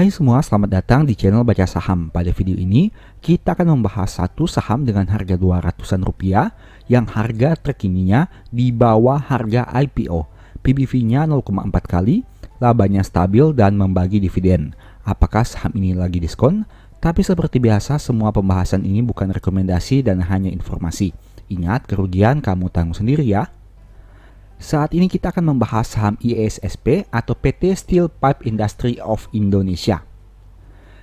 Hai semua, selamat datang di channel Baca Saham. Pada video ini, kita akan membahas satu saham dengan harga 200-an rupiah yang harga terkininya di bawah harga IPO. PBV-nya 0,4 kali, labanya stabil dan membagi dividen. Apakah saham ini lagi diskon? Tapi seperti biasa, semua pembahasan ini bukan rekomendasi dan hanya informasi. Ingat, kerugian kamu tanggung sendiri ya. Saat ini kita akan membahas saham ISSP atau PT Steel Pipe Industry of Indonesia.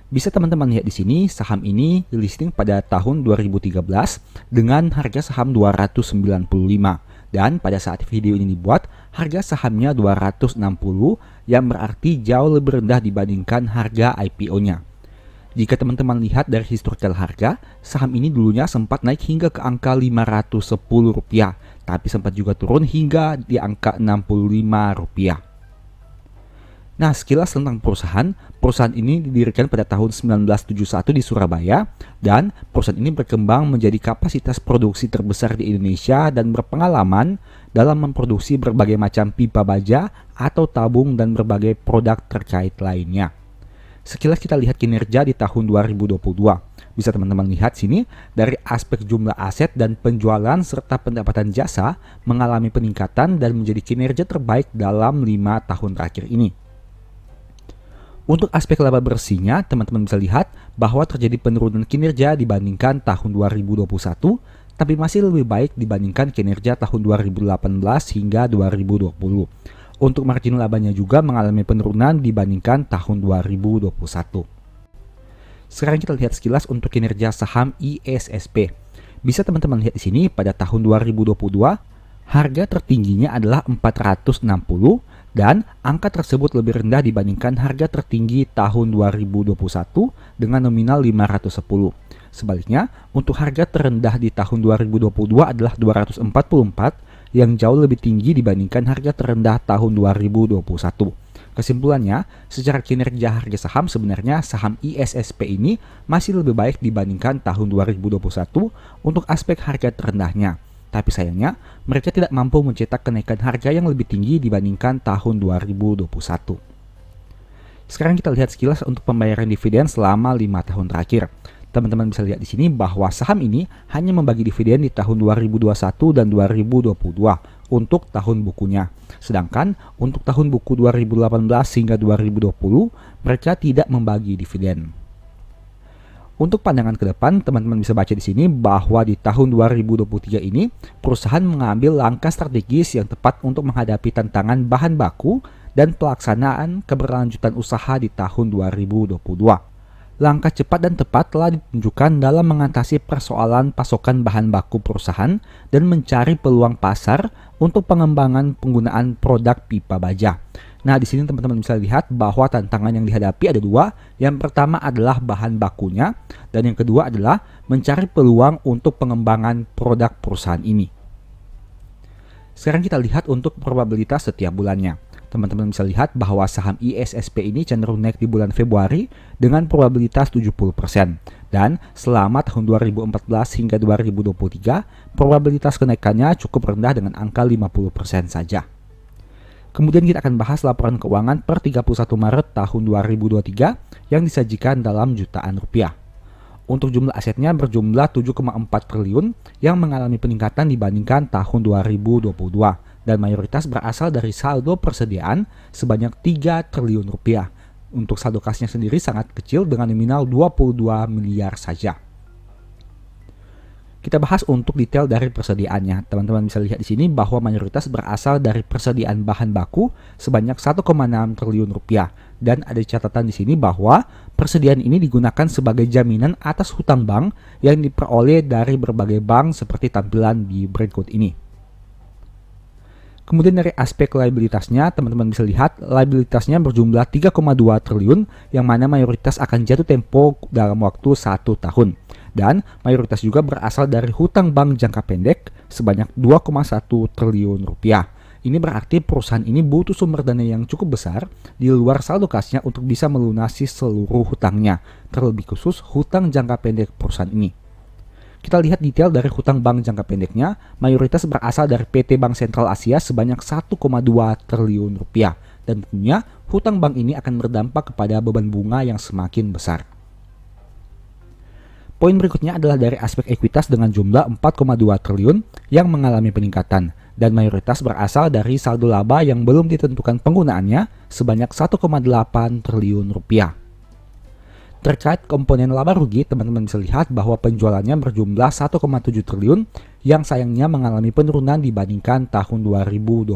Bisa teman-teman lihat di sini, saham ini listing pada tahun 2013 dengan harga saham 295 dan pada saat video ini dibuat, harga sahamnya 260 yang berarti jauh lebih rendah dibandingkan harga IPO-nya. Jika teman-teman lihat dari historical harga, saham ini dulunya sempat naik hingga ke angka Rp510, tapi sempat juga turun hingga di angka Rp65. Nah, sekilas tentang perusahaan ini didirikan pada tahun 1971 di Surabaya, dan perusahaan ini berkembang menjadi kapasitas produksi terbesar di Indonesia dan berpengalaman dalam memproduksi berbagai macam pipa baja atau tabung dan berbagai produk terkait lainnya. Sekilas kita lihat kinerja di tahun 2022. Bisa teman-teman lihat sini, dari aspek jumlah aset dan penjualan serta pendapatan jasa mengalami peningkatan dan menjadi kinerja terbaik dalam 5 tahun terakhir ini. Untuk aspek laba bersihnya, teman-teman bisa lihat bahwa terjadi penurunan kinerja dibandingkan tahun 2021, tapi masih lebih baik dibandingkan kinerja tahun 2018 hingga 2020. Untuk margin labanya juga mengalami penurunan dibandingkan tahun 2021. Sekarang kita lihat sekilas untuk kinerja saham ISSP. Bisa teman-teman lihat di sini pada tahun 2022, harga tertingginya adalah 460 dan angka tersebut lebih rendah dibandingkan harga tertinggi tahun 2021 dengan nominal 510. Sebaliknya, untuk harga terendah di tahun 2022 adalah 244 yang jauh lebih tinggi dibandingkan harga terendah tahun 2021. Kesimpulannya, secara kinerja harga saham sebenarnya saham ISSP ini masih lebih baik dibandingkan tahun 2021 untuk aspek harga terendahnya. Tapi sayangnya, mereka tidak mampu mencetak kenaikan harga yang lebih tinggi dibandingkan tahun 2021. Sekarang kita lihat sekilas untuk pembayaran dividen selama 5 tahun terakhir. Teman-teman bisa lihat di sini bahwa saham ini hanya membagi dividen di tahun 2021 dan 2022 untuk tahun bukunya. Sedangkan untuk tahun buku 2018 hingga 2020, mereka tidak membagi dividen. Untuk pandangan ke depan, teman-teman bisa baca di sini bahwa di tahun 2023 ini, perusahaan mengambil langkah strategis yang tepat untuk menghadapi tantangan bahan baku dan pelaksanaan keberlanjutan usaha di tahun 2022. Langkah cepat dan tepat telah ditunjukkan dalam mengatasi persoalan pasokan bahan baku perusahaan dan mencari peluang pasar untuk pengembangan penggunaan produk pipa baja. Nah, di sini teman-teman bisa lihat bahwa tantangan yang dihadapi ada dua. Yang pertama adalah bahan bakunya dan yang kedua adalah mencari peluang untuk pengembangan produk perusahaan ini. Sekarang kita lihat untuk probabilitas setiap bulannya. Teman-teman bisa lihat bahwa saham ISSP ini cenderung naik di bulan Februari dengan probabilitas 70%. Dan selama tahun 2014 hingga 2023, probabilitas kenaikannya cukup rendah dengan angka 50% saja. Kemudian kita akan bahas laporan keuangan per 31 Maret tahun 2023 yang disajikan dalam jutaan rupiah. Untuk jumlah asetnya berjumlah 7,4 triliun yang mengalami peningkatan dibandingkan tahun 2022. Dan mayoritas berasal dari saldo persediaan sebanyak 3 triliun rupiah. Untuk saldo kasnya sendiri sangat kecil dengan nominal 22 miliar saja. Kita bahas untuk detail dari persediaannya. Teman-teman bisa lihat di sini bahwa mayoritas berasal dari persediaan bahan baku sebanyak 1,6 triliun rupiah. Dan ada catatan di sini bahwa persediaan ini digunakan sebagai jaminan atas hutang bank yang diperoleh dari berbagai bank seperti tampilan di breakout ini. Kemudian dari aspek liabilitasnya, teman-teman bisa lihat liabilitasnya berjumlah 3,2 triliun yang mana mayoritas akan jatuh tempo dalam waktu 1 tahun. Dan mayoritas juga berasal dari hutang bank jangka pendek sebanyak 2,1 triliun rupiah. Ini berarti perusahaan ini butuh sumber dana yang cukup besar di luar saldo kasnya untuk bisa melunasi seluruh hutangnya, terlebih khusus hutang jangka pendek perusahaan ini. Kita lihat detail dari hutang bank jangka pendeknya, mayoritas berasal dari PT Bank Sentral Asia sebanyak 1,2 triliun rupiah dan tentunya hutang bank ini akan berdampak kepada beban bunga yang semakin besar. Poin berikutnya adalah dari aspek ekuitas dengan jumlah 4,2 triliun yang mengalami peningkatan dan mayoritas berasal dari saldo laba yang belum ditentukan penggunaannya sebanyak 1,8 triliun rupiah. Terkait komponen laba rugi, teman-teman bisa lihat bahwa penjualannya berjumlah 1,7 triliun yang sayangnya mengalami penurunan dibandingkan tahun 2022.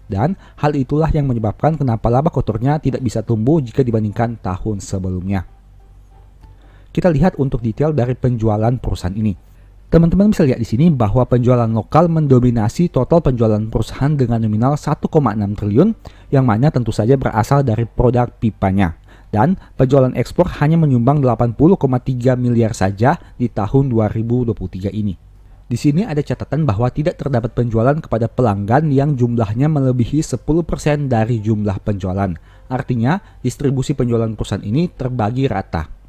Dan hal itulah yang menyebabkan kenapa laba kotornya tidak bisa tumbuh jika dibandingkan tahun sebelumnya. Kita lihat untuk detail dari penjualan perusahaan ini. Teman-teman bisa lihat di sini bahwa penjualan lokal mendominasi total penjualan perusahaan dengan nominal 1,6 triliun, yang mana tentu saja berasal dari produk pipanya. Dan penjualan ekspor hanya menyumbang 80,3 miliar saja di tahun 2023 ini. Di sini ada catatan bahwa tidak terdapat penjualan kepada pelanggan yang jumlahnya melebihi 10% dari jumlah penjualan. Artinya, distribusi penjualan perusahaan ini terbagi rata.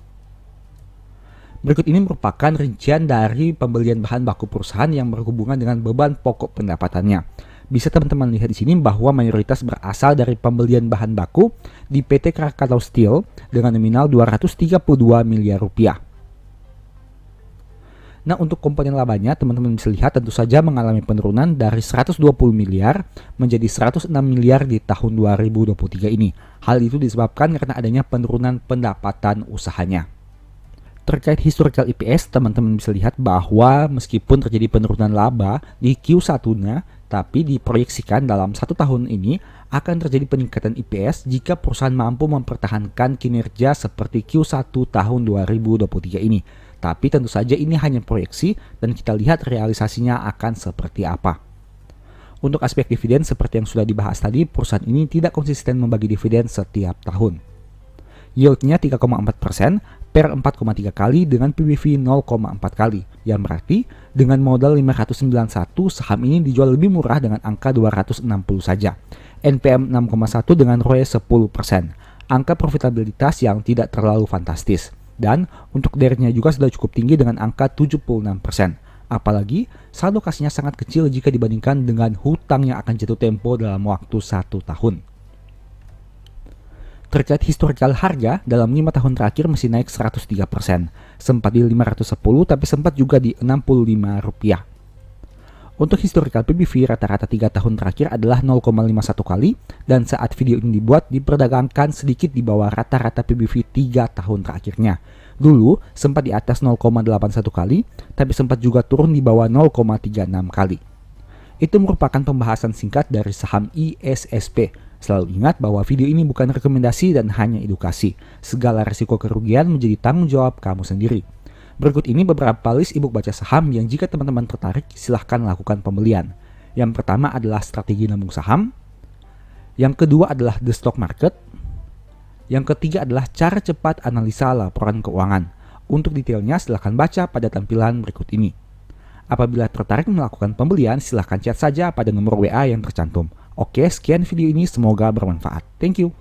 Berikut ini merupakan rincian dari pembelian bahan baku perusahaan yang berhubungan dengan beban pokok pendapatannya. Bisa teman-teman lihat di sini bahwa mayoritas berasal dari pembelian bahan baku di PT Krakatau Steel dengan nominal 232 miliar rupiah. Nah, untuk komponen labanya teman-teman bisa lihat tentu saja mengalami penurunan dari 120 miliar menjadi 106 miliar di tahun 2023 ini. Hal itu disebabkan karena adanya penurunan pendapatan usahanya. Terkait historical EPS, teman-teman bisa lihat bahwa meskipun terjadi penurunan laba di Q1-nya, tapi diproyeksikan dalam 1 tahun ini akan terjadi peningkatan EPS jika perusahaan mampu mempertahankan kinerja seperti Q1 tahun 2023 ini. Tapi tentu saja ini hanya proyeksi dan kita lihat realisasinya akan seperti apa. Untuk aspek dividen seperti yang sudah dibahas tadi, perusahaan ini tidak konsisten membagi dividen setiap tahun. Yieldnya 3,4% per 4,3 kali dengan PBV 0,4 kali. Yang berarti dengan modal 591 saham ini dijual lebih murah dengan angka 260 saja. NPM 6,1 dengan ROE 10%. Angka profitabilitas yang tidak terlalu fantastis. Dan untuk DER-nya juga sudah cukup tinggi dengan angka 76%. Apalagi saldo kasnya sangat kecil jika dibandingkan dengan hutang yang akan jatuh tempo dalam waktu 1 tahun. Terkait historical harga, dalam 5 tahun terakhir masih naik 103%. Sempat di 510 tapi sempat juga di 65 rupiah. Untuk historical PBV rata-rata 3 tahun terakhir adalah 0,51 kali dan saat video ini dibuat diperdagangkan sedikit di bawah rata-rata PBV 3 tahun terakhirnya. Dulu sempat di atas 0,81 kali tapi sempat juga turun di bawah 0,36 kali. Itu merupakan pembahasan singkat dari saham ISSP. Selalu ingat bahwa video ini bukan rekomendasi dan hanya edukasi. Segala risiko kerugian menjadi tanggung jawab kamu sendiri. Berikut ini beberapa list e-book baca saham yang jika teman-teman tertarik silahkan lakukan pembelian. Yang pertama adalah strategi nabung saham. Yang kedua adalah The Stock Market. Yang ketiga adalah cara cepat analisa laporan keuangan. Untuk detailnya silahkan baca pada tampilan berikut ini. Apabila tertarik melakukan pembelian silahkan chat saja pada nomor WA yang tercantum. Oke, sekian video ini, semoga bermanfaat. Thank you.